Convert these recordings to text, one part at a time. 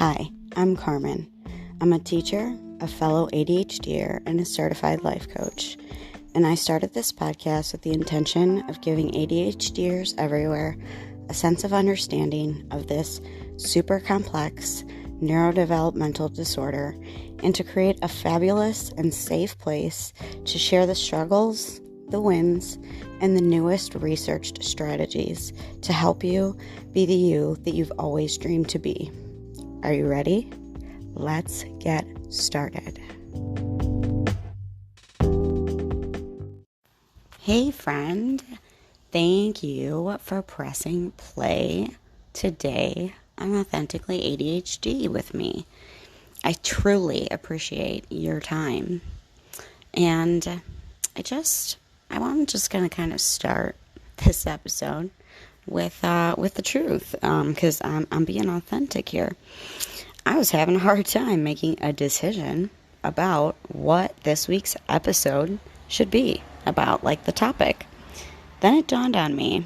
Hi, I'm Carmen. I'm a teacher, a fellow ADHDer, and a certified life coach. And I started this podcast with the intention of giving ADHDers everywhere a sense of understanding of this super complex neurodevelopmental disorder and to create a fabulous and safe place to share the struggles, the wins, and the newest researched strategies to help you be the you that you've always dreamed to be. Are you ready? Let's get started. Hey friend, thank you for pressing play today on Authentically ADHD with me. I truly appreciate your time. And I'm just going to kind of start this episode with the truth, because I'm being authentic here. I was having a hard time making a decision about what this week's episode should be about, like the topic. Then it dawned on me,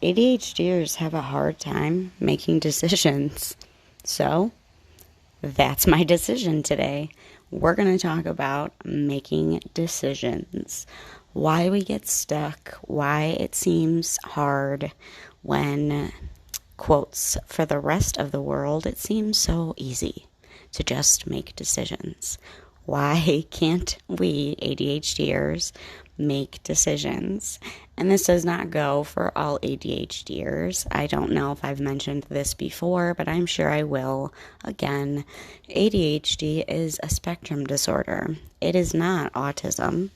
ADHDers have a hard time making decisions. So that's my decision today. We're going to talk about making decisions. Why we get stuck, why it seems hard when, quotes, for the rest of the world, it seems so easy to just make decisions. Why can't we ADHDers make decisions? And this does not go for all ADHDers. I don't know if I've mentioned this before, but I'm sure I will again. ADHD is a spectrum disorder. It is not autism,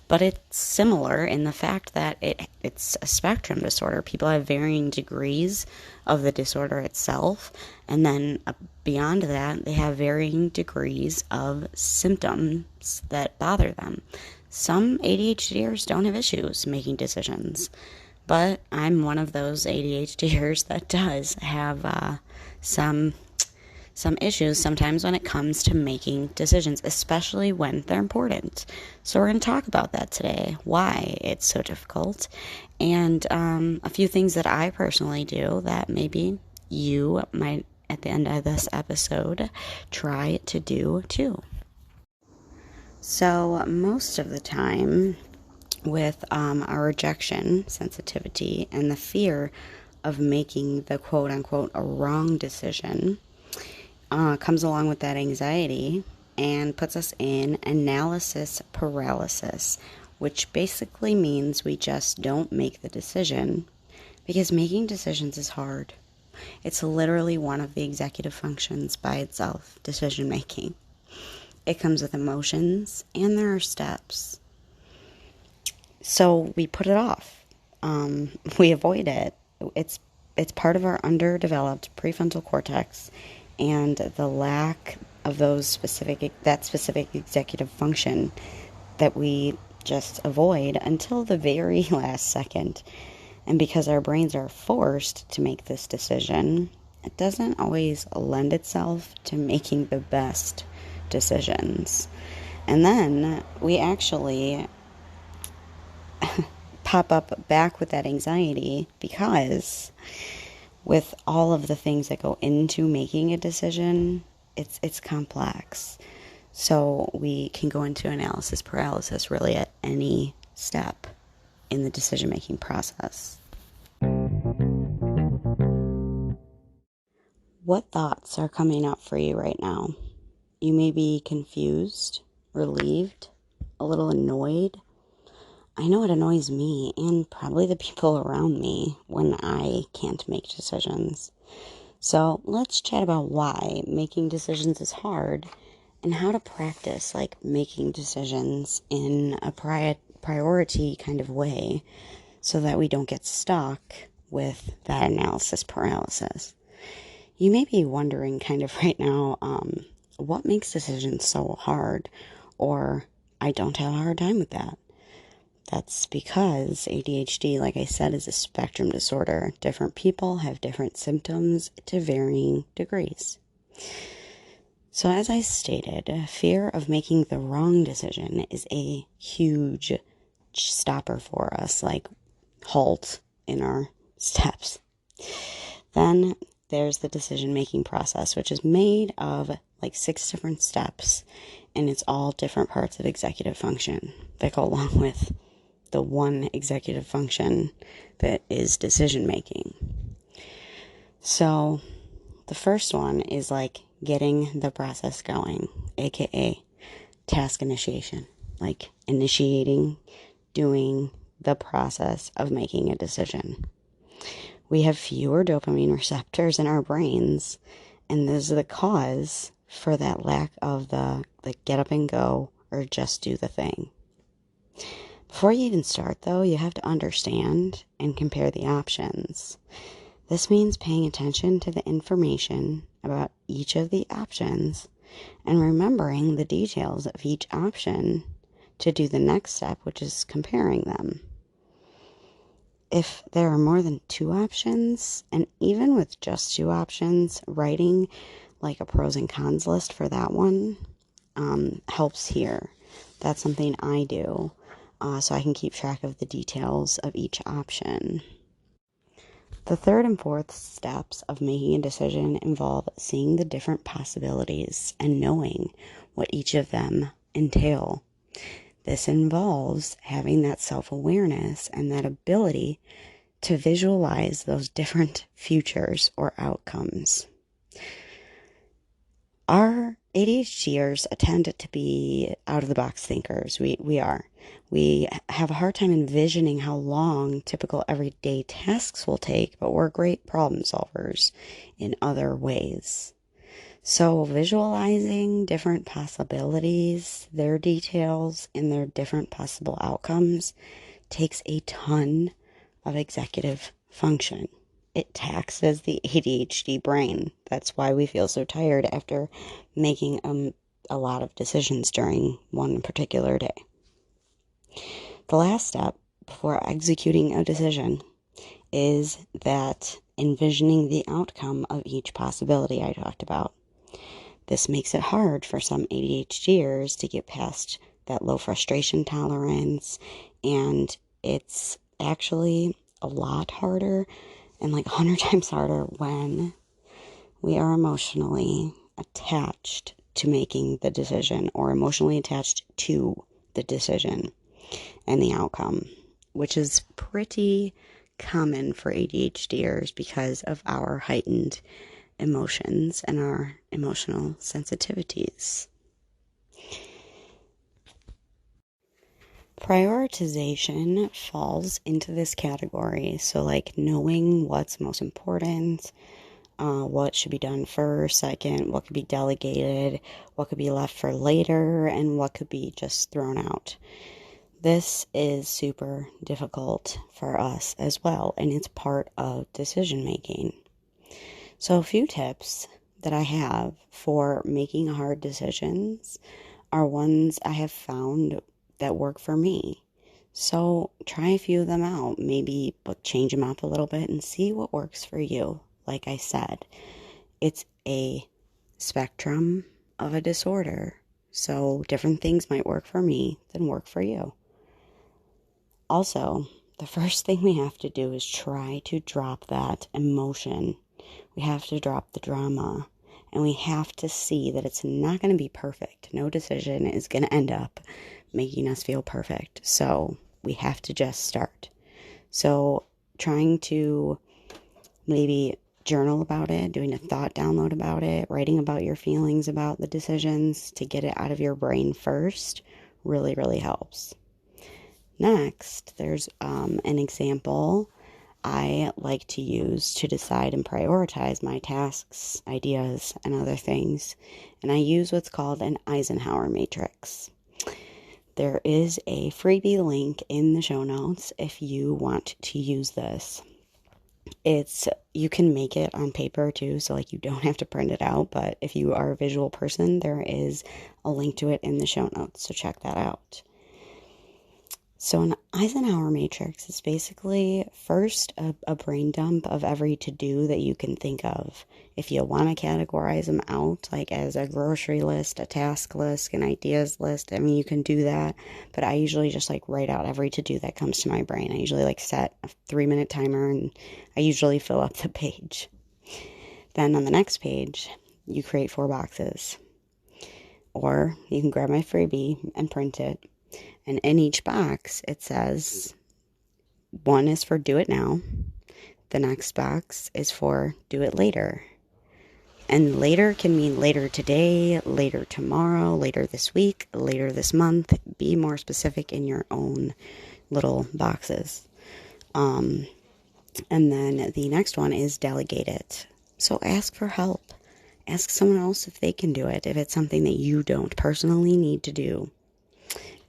but it's similar in the fact that it's a spectrum disorder. People have varying degrees of the disorder itself, and then beyond that, they have varying degrees of symptoms that bother them. Some ADHDers don't have issues making decisions, but I'm one of those ADHDers that does have some issues sometimes when it comes to making decisions, especially when they're important. So we're going to talk about that today, why it's so difficult, and a few things that I personally do that maybe you might, at the end of this episode, try to do too. So most of the time with our rejection sensitivity and the fear of making the quote-unquote a wrong decision comes along with that anxiety and puts us in analysis paralysis, which basically means we just don't make the decision because making decisions is hard. It's literally one of the executive functions by itself, decision making. It comes with emotions and there are steps. So we put it off. We avoid it. It's part of our underdeveloped prefrontal cortex, and the lack of that specific executive function that we just avoid until the very last second. And because our brains are forced to make this decision, it doesn't always lend itself to making the best decisions. And then we actually pop up back with that anxiety because with all of the things that go into making a decision, it's complex. So we can go into analysis paralysis really at any step in the decision-making process. What thoughts are coming up for you right now? You may be confused, relieved, a little annoyed. I know it annoys me and probably the people around me when I can't make decisions. So let's chat about why making decisions is hard and how to practice making decisions in a priority kind of way so that we don't get stuck with that analysis paralysis. You may be wondering kind of right now, what makes decisions so hard? Or I don't have a hard time with that. That's because ADHD, like I said, is a spectrum disorder. Different people have different symptoms to varying degrees. So as I stated, fear of making the wrong decision is a huge stopper for us, halt in our steps. Then there's the decision-making process, which is made of like 6 different steps, and it's all different parts of executive function that go along with the one executive function that is decision-making. So the first one is like getting the process going, aka task initiation, like initiating, doing the process of making a decision. We have fewer dopamine receptors in our brains, and this is the cause for that lack of the get up and go or just do the thing. Before you even start, though, you have to understand and compare the options. This means paying attention to the information about each of the options and remembering the details of each option to do the next step, which is comparing them. If there are more than 2 options, and even with just 2 options, writing like a pros and cons list for that one helps here. That's something I do so I can keep track of the details of each option. The third and fourth steps of making a decision involve seeing the different possibilities and knowing what each of them entail. This involves having that self-awareness and that ability to visualize those different futures or outcomes. Our ADHDers tend to be out-of-the-box thinkers. We are. We have a hard time envisioning how long typical everyday tasks will take, but we're great problem solvers in other ways. So visualizing different possibilities, their details, and their different possible outcomes takes a ton of executive function. It taxes the ADHD brain. That's why we feel so tired after making a lot of decisions during one particular day. The last step before executing a decision is that envisioning the outcome of each possibility I talked about. This makes it hard for some ADHDers to get past that low frustration tolerance, and it's actually a lot harder and like 100 times harder when we are emotionally attached to making the decision or emotionally attached to the decision and the outcome, which is pretty common for ADHDers because of our heightened emotions and our emotional sensitivities. Prioritization falls into this category. So like knowing what's most important, what should be done first, second, what could be delegated, what could be left for later, and what could be just thrown out. This is super difficult for us as well, and it's part of decision making. So a few tips that I have for making hard decisions are ones I have found that work for me. So try a few of them out, maybe change them up a little bit and see what works for you. Like I said, it's a spectrum of a disorder. So different things might work for me than work for you. Also, the first thing we have to do is try to drop that emotion. We have to drop the drama, and we have to see that it's not going to be perfect. No decision is going to end up making us feel perfect. So we have to just start. So trying to maybe journal about it, doing a thought download about it, writing about your feelings about the decisions to get it out of your brain first really, really helps. Next, there's an example I like to use to decide and prioritize my tasks, ideas, and other things. And I use what's called an Eisenhower matrix. There is a freebie link in the show notes if you want to use this. You can make it on paper too, so like you don't have to print it out, but if you are a visual person, there is a link to it in the show notes, so check that out. So an Eisenhower matrix is basically first a brain dump of every to-do that you can think of. If you want to categorize them out, like as a grocery list, a task list, an ideas list, I mean, you can do that. But I usually just like write out every to-do that comes to my brain. I usually like set a 3-minute timer, and I usually fill up the page. Then on the next page, you create 4 boxes. Or you can grab my freebie and print it. And in each box, it says, one is for do it now. The next box is for do it later. And later can mean later today, later tomorrow, later this week, later this month. Be more specific in your own little boxes. And then the next one is delegate it. So ask for help. Ask someone else if they can do it, if it's something that you don't personally need to do.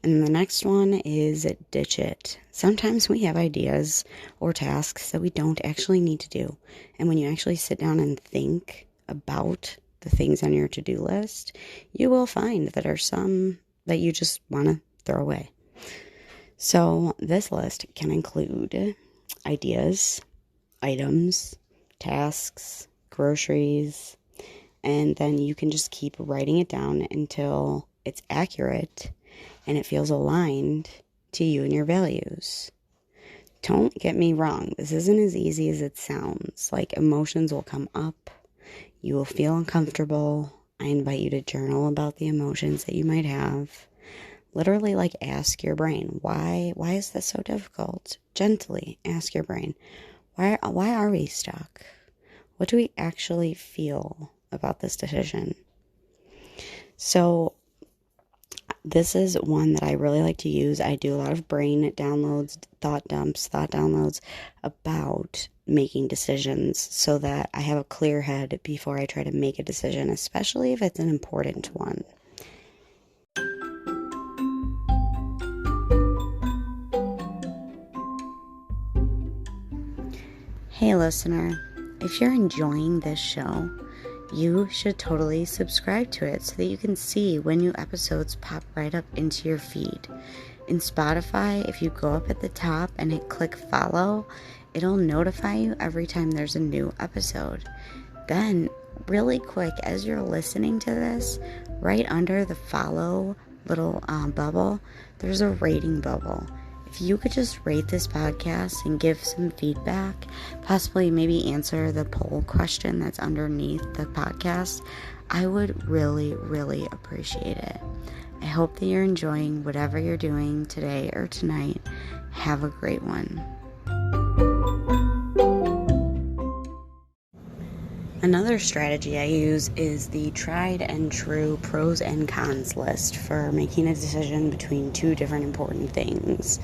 And the next one is ditch it. Sometimes we have ideas or tasks that we don't actually need to do. And when you actually sit down and think about the things on your to-do list, you will find that there are some that you just want to throw away. So this list can include ideas, items, tasks, groceries, and then you can just keep writing it down until it's accurate and it feels aligned to you and your values. Don't get me wrong, this isn't as easy as it sounds. Like, emotions will come up, you will feel uncomfortable. I invite you to journal about the emotions that you might have. Literally, like, ask your brain, why is this so difficult? Gently ask your brain, why are we stuck? What do we actually feel about this decision? So this is one that I really like to use. I do a lot of brain downloads, thought downloads about making decisions so that I have a clear head before I try to make a decision, especially if it's an important one. Hey listener, if you're enjoying this show, you should totally subscribe to it so that you can see when new episodes pop right up into your feed. In Spotify, if you go up at the top and hit click follow, it'll notify you every time there's a new episode. Then, really quick, as you're listening to this, right under the follow little bubble, there's a rating bubble. If you could just rate this podcast and give some feedback, possibly maybe answer the poll question that's underneath the podcast, I would really, really appreciate it. I hope that you're enjoying whatever you're doing today or tonight. Have a great one. Another strategy I use is the tried and true pros and cons list for making a decision between 2 different important things.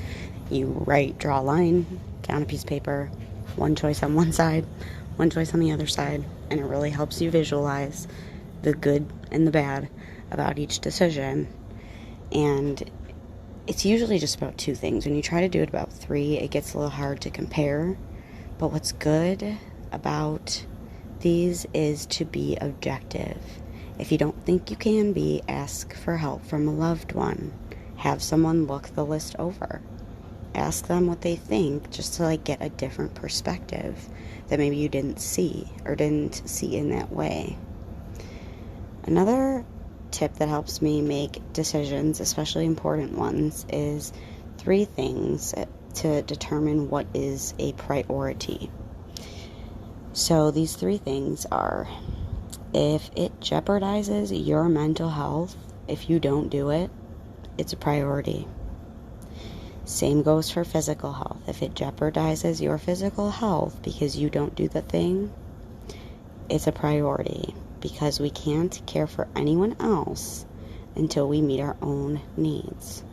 You draw a line down a piece of paper, one choice on one side, one choice on the other side, and it really helps you visualize the good and the bad about each decision. And it's usually just about 2 things. When you try to do it about 3, it gets a little hard to compare. But what's good about these is to be objective. If you don't think you can be, ask for help from a loved one. Have someone look the list over. Ask them what they think, just to get a different perspective that maybe you didn't see in that way. Another tip that helps me make decisions, especially important ones, is 3 things to determine what is a priority. So these 3 things are, if it jeopardizes your mental health, if you don't do it, it's a priority. Same goes for physical health. If it jeopardizes your physical health because you don't do the thing, it's a priority, because we can't care for anyone else until we meet our own needs.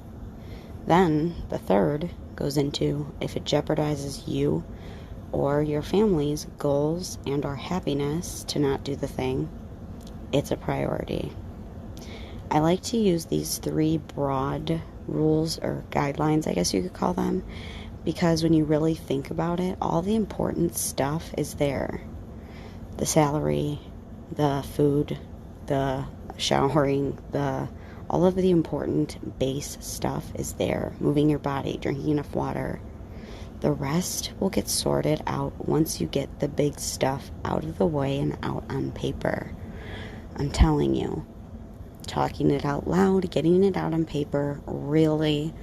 Then the third goes into, if it jeopardizes you or your family's goals and or happiness to not do the thing, it's a priority. I like to use these 3 broad rules or guidelines, I guess you could call them, because when you really think about it, all the important stuff is there. The salary, the food, the showering, all of the important base stuff is there. Moving your body, drinking enough water. The rest will get sorted out once you get the big stuff out of the way and out on paper. I'm telling you, talking it out loud, getting it out on paper really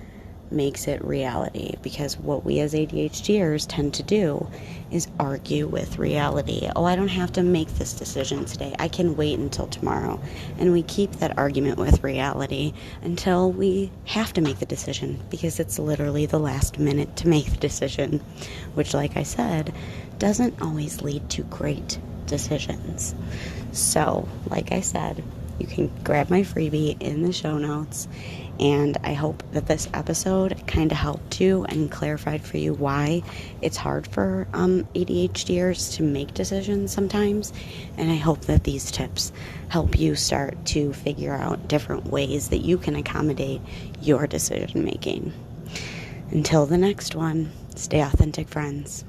makes it reality, because what we as ADHDers tend to do is argue with reality. Oh, I don't have to make this decision today. I can wait until tomorrow. And we keep that argument with reality until we have to make the decision, because it's literally the last minute to make the decision, which, like I said, doesn't always lead to great decisions. So, like I said, you can grab my freebie in the show notes, and I hope that this episode kind of helped you and clarified for you why it's hard for ADHDers to make decisions sometimes. And I hope that these tips help you start to figure out different ways that you can accommodate your decision making. Until the next one, stay authentic, friends.